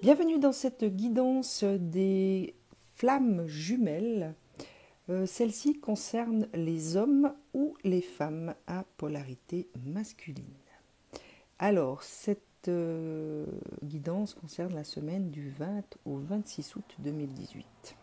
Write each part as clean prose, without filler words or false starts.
Bienvenue dans cette guidance des flammes jumelles. Celle-ci concerne les hommes ou les femmes à polarité masculine. Alors, cette guidance concerne la semaine du 20 au 26 août 2018.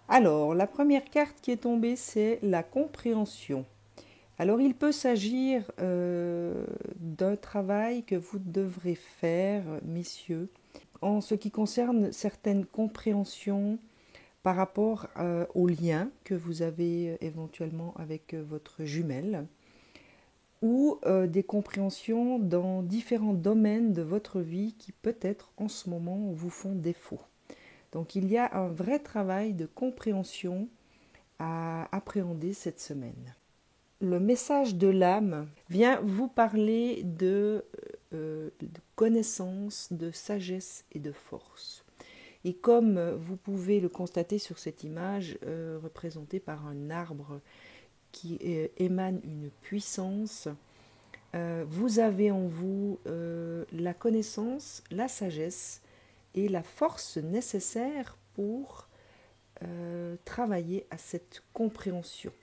Alors, la première carte qui est tombée, c'est la compréhension. Alors, il peut s'agir d'un travail que vous devrez faire, messieurs, en ce qui concerne certaines compréhensions par rapport aux liens que vous avez éventuellement avec votre jumelle, ou des compréhensions dans différents domaines de votre vie qui peut-être en ce moment vous font défaut. Donc il y a un vrai travail de compréhension à appréhender cette semaine. Le message de l'âme vient vous parler de connaissance, de sagesse et de force. Et comme vous pouvez le constater sur cette image représentée par un arbre qui émane une puissance, vous avez en vous la connaissance, la sagesse et la force nécessaire pour travailler à cette compréhension.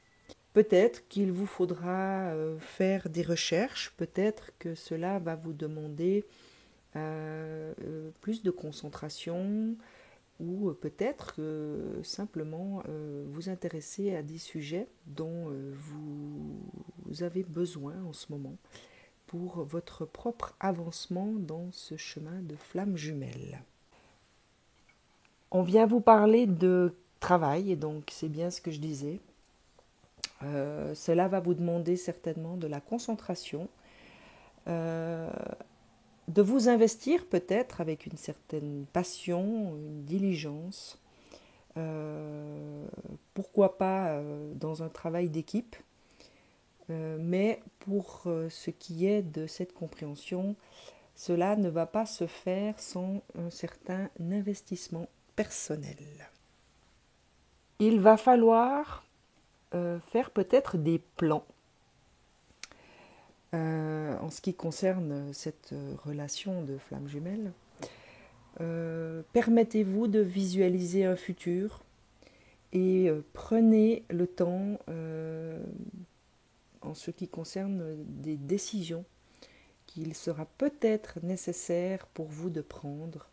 Peut-être qu'il vous faudra faire des recherches, peut-être que cela va vous demander plus de concentration, ou peut-être simplement vous intéresser à des sujets dont vous avez besoin en ce moment pour votre propre avancement dans ce chemin de flamme jumelle. On vient vous parler de travail, et donc c'est bien ce que je disais. Cela va vous demander certainement de la concentration, de vous investir peut-être avec une certaine passion, une diligence, pourquoi pas dans un travail d'équipe, mais pour ce qui est de cette compréhension, cela ne va pas se faire sans un certain investissement personnel. Il va falloir faire peut-être des plans en ce qui concerne cette relation de flamme jumelle. Permettez-vous de visualiser un futur et prenez le temps en ce qui concerne des décisions qu'il sera peut-être nécessaire pour vous de prendre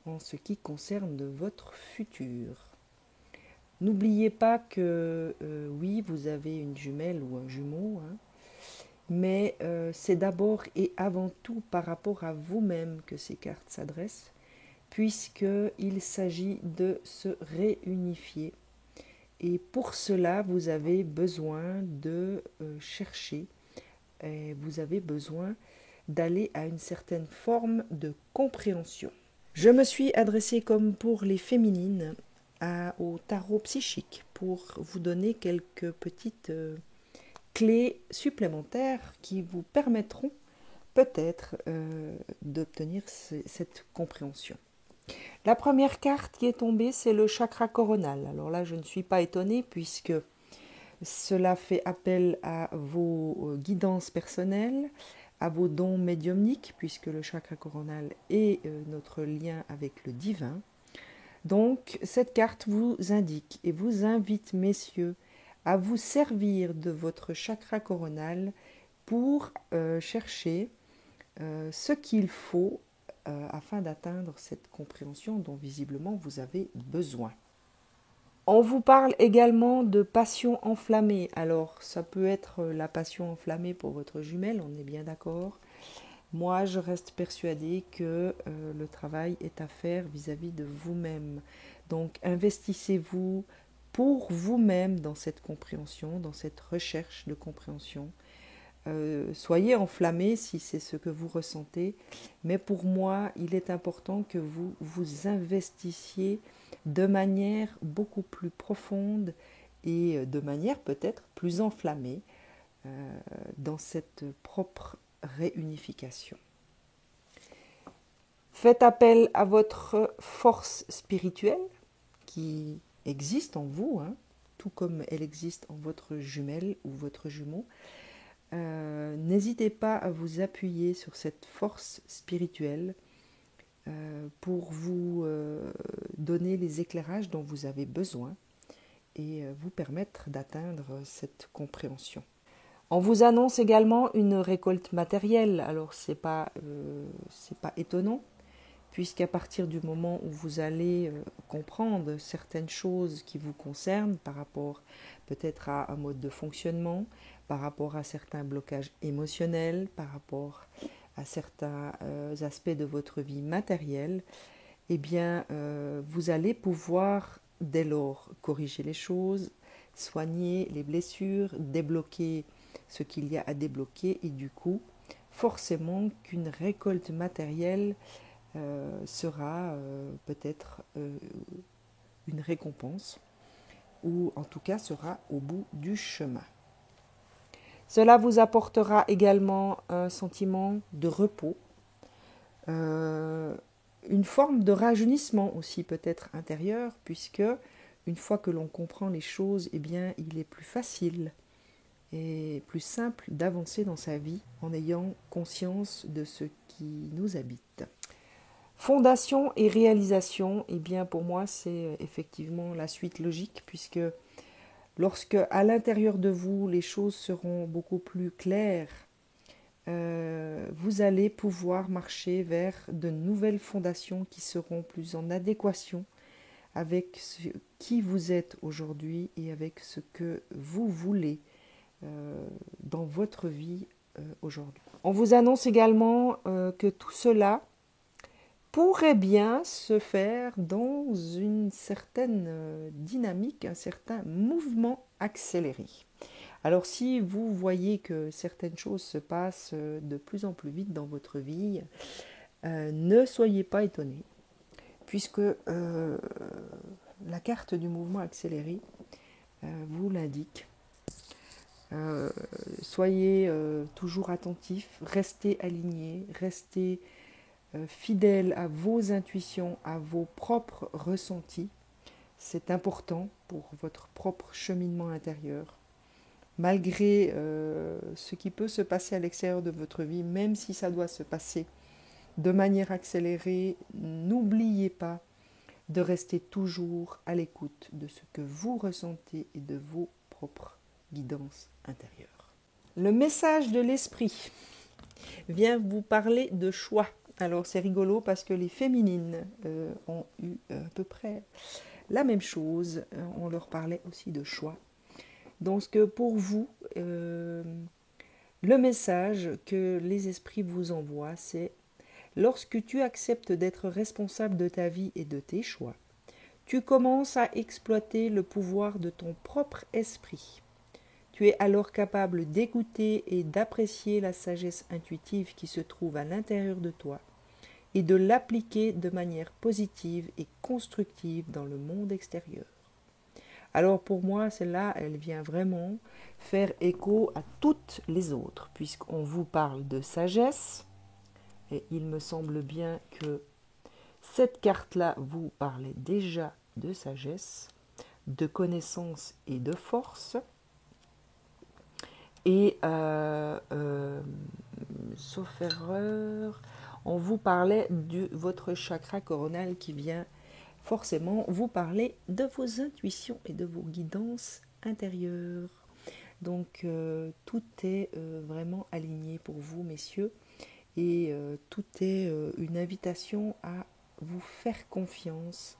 en ce qui concerne votre futur. N'oubliez pas que oui, vous avez une jumelle ou un jumeau, hein, mais c'est d'abord et avant tout par rapport à vous-même que ces cartes s'adressent, puisqu'il s'agit de se réunifier. Et pour cela, vous avez besoin de chercher, et vous avez besoin d'aller à une certaine forme de compréhension. Je me suis adressée, comme pour les féminines, au tarot psychique pour vous donner quelques petites clés supplémentaires qui vous permettront peut-être d'obtenir cette compréhension. La première carte qui est tombée, c'est le chakra coronal. Alors là, je ne suis pas étonnée puisque cela fait appel à vos guidances personnelles, à vos dons médiumniques, puisque le chakra coronal est notre lien avec le divin. Donc, cette carte vous indique et vous invite, messieurs, à vous servir de votre chakra coronal pour chercher ce qu'il faut afin d'atteindre cette compréhension dont visiblement vous avez besoin. On vous parle également de passion enflammée. Alors, ça peut être la passion enflammée pour votre jumelle, on est bien d'accord. Moi, je reste persuadée que le travail est à faire vis-à-vis de vous-même. Donc, investissez-vous pour vous-même dans cette compréhension, dans cette recherche de compréhension. Soyez enflammés si c'est ce que vous ressentez, mais pour moi, il est important que vous vous investissiez de manière beaucoup plus profonde et de manière peut-être plus enflammée dans cette propre réunification. Faites appel à votre force spirituelle qui existe en vous, hein, tout comme elle existe en votre jumelle ou votre jumeau. N'hésitez pas à vous appuyer sur cette force spirituelle pour vous donner les éclairages dont vous avez besoin et vous permettre d'atteindre cette compréhension. On vous annonce également une récolte matérielle. Alors c'est pas étonnant, puisqu'à partir du moment où vous allez comprendre certaines choses qui vous concernent par rapport peut-être à un mode de fonctionnement, par rapport à certains blocages émotionnels, par rapport à certains aspects de votre vie matérielle, eh bien vous allez pouvoir dès lors corriger les choses, soigner les blessures, débloquer ce qu'il y a à débloquer et du coup, forcément qu'une récolte matérielle sera peut-être une récompense ou en tout cas sera au bout du chemin. Cela vous apportera également un sentiment de repos, une forme de rajeunissement aussi peut-être intérieur, puisque une fois que l'on comprend les choses, eh bien, il est plus facile et plus simple d'avancer dans sa vie en ayant conscience de ce qui nous habite. Fondation et réalisation, eh bien pour moi c'est effectivement la suite logique, puisque lorsque à l'intérieur de vous les choses seront beaucoup plus claires, vous allez pouvoir marcher vers de nouvelles fondations qui seront plus en adéquation avec qui vous êtes aujourd'hui et avec ce que vous voulez dans votre vie aujourd'hui. On vous annonce également que tout cela pourrait bien se faire dans une certaine dynamique, un certain mouvement accéléré. Alors si vous voyez que certaines choses se passent de plus en plus vite dans votre vie, ne soyez pas étonnés, puisque la carte du mouvement accéléré vous l'indique. Soyez toujours attentifs, restez alignés, restez fidèles à vos intuitions, à vos propres ressentis. C'est important pour votre propre cheminement intérieur. Malgré ce qui peut se passer à l'extérieur de votre vie, même si ça doit se passer de manière accélérée, n'oubliez pas de rester toujours à l'écoute de ce que vous ressentez et de vos propres guidances intérieures. Le message de l'esprit vient vous parler de choix. Alors c'est rigolo parce que les féminines ont eu à peu près la même chose. On leur parlait aussi de choix. Donc pour vous, le message que les esprits vous envoient, c'est: lorsque tu acceptes d'être responsable de ta vie et de tes choix, tu commences à exploiter le pouvoir de ton propre esprit. Tu es alors capable d'écouter et d'apprécier la sagesse intuitive qui se trouve à l'intérieur de toi et de l'appliquer de manière positive et constructive dans le monde extérieur. Alors pour moi, celle-là, elle vient vraiment faire écho à toutes les autres, puisqu'on vous parle de sagesse, et il me semble bien que cette carte-là vous parlait déjà de sagesse, de connaissance et de force. Et, sauf erreur, on vous parlait de votre chakra coronal qui vient forcément vous parler de vos intuitions et de vos guidances intérieures. Donc tout est vraiment aligné pour vous, messieurs, et tout est une invitation à vous faire confiance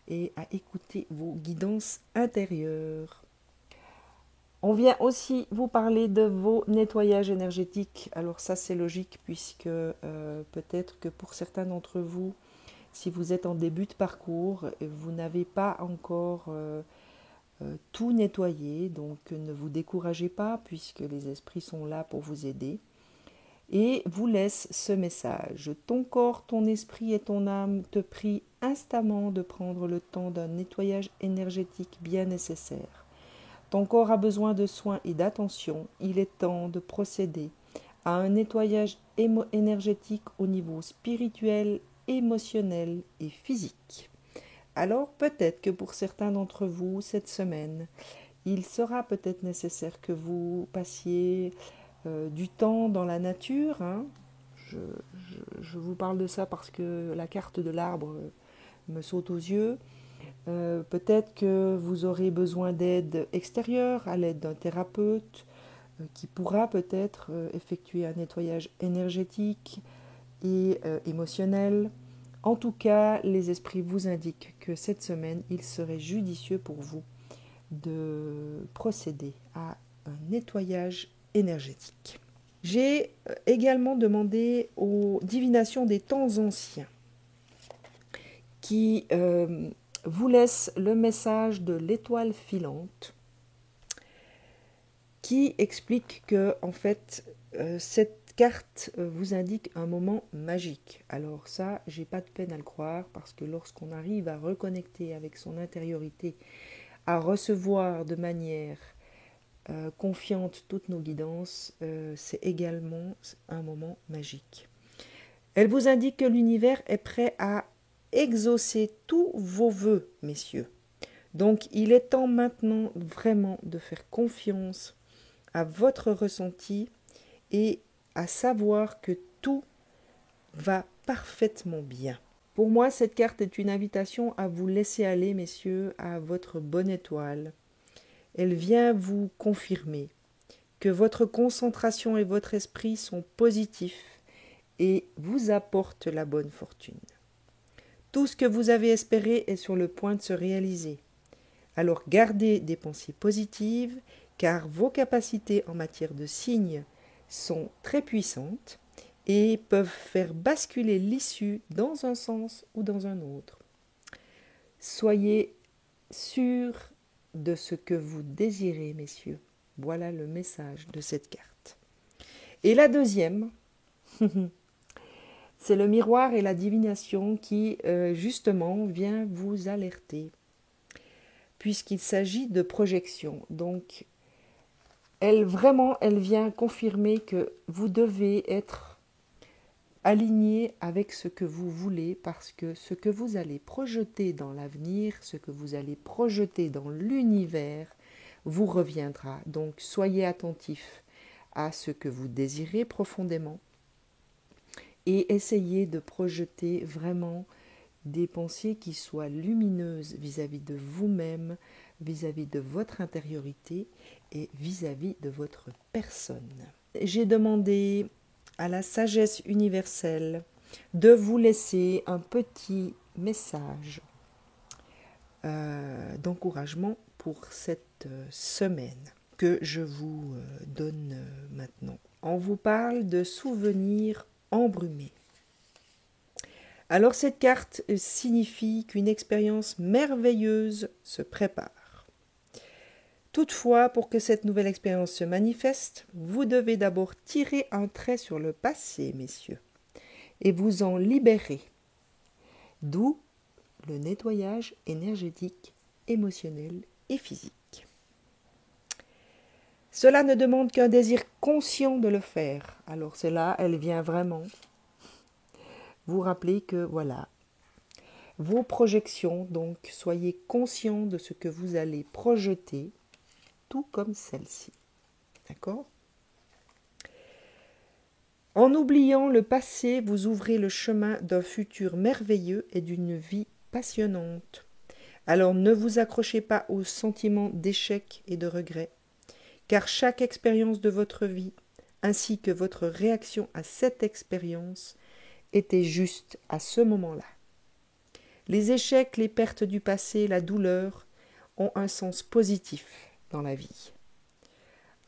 et à écouter vos guidances intérieures. On vient aussi vous parler de vos nettoyages énergétiques. Alors ça c'est logique, puisque peut-être que pour certains d'entre vous, si vous êtes en début de parcours, vous n'avez pas encore tout nettoyé, donc ne vous découragez pas, puisque les esprits sont là pour vous aider. Et vous laisse ce message: ton corps, ton esprit et ton âme te prient instamment de prendre le temps d'un nettoyage énergétique bien nécessaire. Ton corps a besoin de soins et d'attention. Il est temps de procéder à un nettoyage énergétique au niveau spirituel, émotionnel et physique. Alors peut-être que pour certains d'entre vous, cette semaine, il sera peut-être nécessaire que vous passiez du temps dans la nature. Hein. Je, je vous parle de ça parce que la carte de l'arbre me saute aux yeux. Peut-être que vous aurez besoin d'aide extérieure, à l'aide d'un thérapeute qui pourra peut-être effectuer un nettoyage énergétique et émotionnel. En tout cas, les esprits vous indiquent que cette semaine, il serait judicieux pour vous de procéder à un nettoyage énergétique. J'ai également demandé aux divinations des temps anciens qui vous laissent le message de l'étoile filante qui explique que en fait cette carte vous indique un moment magique. Alors ça, j'ai pas de peine à le croire parce que lorsqu'on arrive à reconnecter avec son intériorité, à recevoir de manière confiante toutes nos guidances, c'est également un moment magique. Elle vous indique que l'univers est prêt à exaucer tous vos vœux, messieurs. Donc il est temps maintenant vraiment de faire confiance à votre ressenti et à savoir que tout va parfaitement bien. Pour moi, cette carte est une invitation à vous laisser aller, messieurs, à votre bonne étoile. Elle vient vous confirmer que votre concentration et votre esprit sont positifs et vous apportent la bonne fortune. Tout ce que vous avez espéré est sur le point de se réaliser. Alors gardez des pensées positives, car vos capacités en matière de signes sont très puissantes et peuvent faire basculer l'issue dans un sens ou dans un autre. Soyez sûrs de ce que vous désirez, messieurs. Voilà le message de cette carte. Et la deuxième, c'est le miroir et la divination qui, justement, vient vous alerter, puisqu'il s'agit de projection. Donc, elle vient confirmer que vous devez être aligné avec ce que vous voulez, parce que ce que vous allez projeter dans l'avenir, ce que vous allez projeter dans l'univers, vous reviendra. Donc soyez attentifs à ce que vous désirez profondément et essayez de projeter vraiment des pensées qui soient lumineuses vis-à-vis de vous-même, vis-à-vis de votre intériorité et vis-à-vis de votre personne. J'ai demandé à la sagesse universelle de vous laisser un petit message d'encouragement pour cette semaine que je vous donne maintenant. On vous parle de souvenirs embrumés. Alors cette carte signifie qu'une expérience merveilleuse se prépare. Toutefois, pour que cette nouvelle expérience se manifeste, vous devez d'abord tirer un trait sur le passé, messieurs, et vous en libérer. D'où le nettoyage énergétique, émotionnel et physique. Cela ne demande qu'un désir conscient de le faire. Alors cela, elle vient vraiment vous rappeler que voilà, vos projections, donc soyez conscient de ce que vous allez projeter, tout comme celle-ci. D'accord ? En oubliant le passé, vous ouvrez le chemin d'un futur merveilleux et d'une vie passionnante. Alors ne vous accrochez pas aux sentiments d'échec et de regret, car chaque expérience de votre vie, ainsi que votre réaction à cette expérience, était juste à ce moment-là. Les échecs, les pertes du passé, la douleur ont un sens positif dans la vie.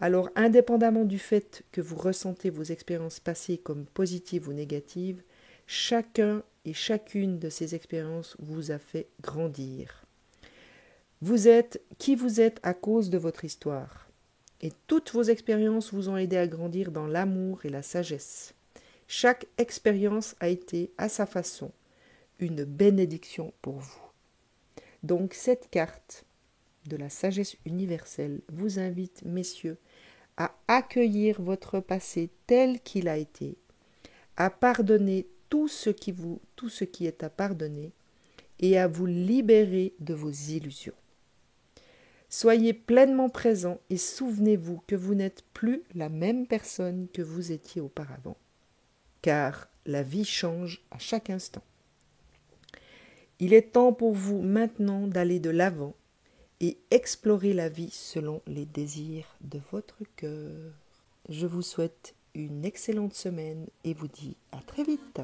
Alors, indépendamment du fait que vous ressentez vos expériences passées comme positives ou négatives, chacun et chacune de ces expériences vous a fait grandir. Vous êtes qui vous êtes à cause de votre histoire. Et toutes vos expériences vous ont aidé à grandir dans l'amour et la sagesse. Chaque expérience a été, à sa façon, une bénédiction pour vous. Donc cette carte de la sagesse universelle vous invite, messieurs, à accueillir votre passé tel qu'il a été, à pardonner tout ce qui est à pardonner et à vous libérer de vos illusions. Soyez pleinement présent et souvenez-vous que vous n'êtes plus la même personne que vous étiez auparavant, car la vie change à chaque instant. Il est temps pour vous maintenant d'aller de l'avant et explorer la vie selon les désirs de votre cœur. Je vous souhaite une excellente semaine et vous dis à très vite.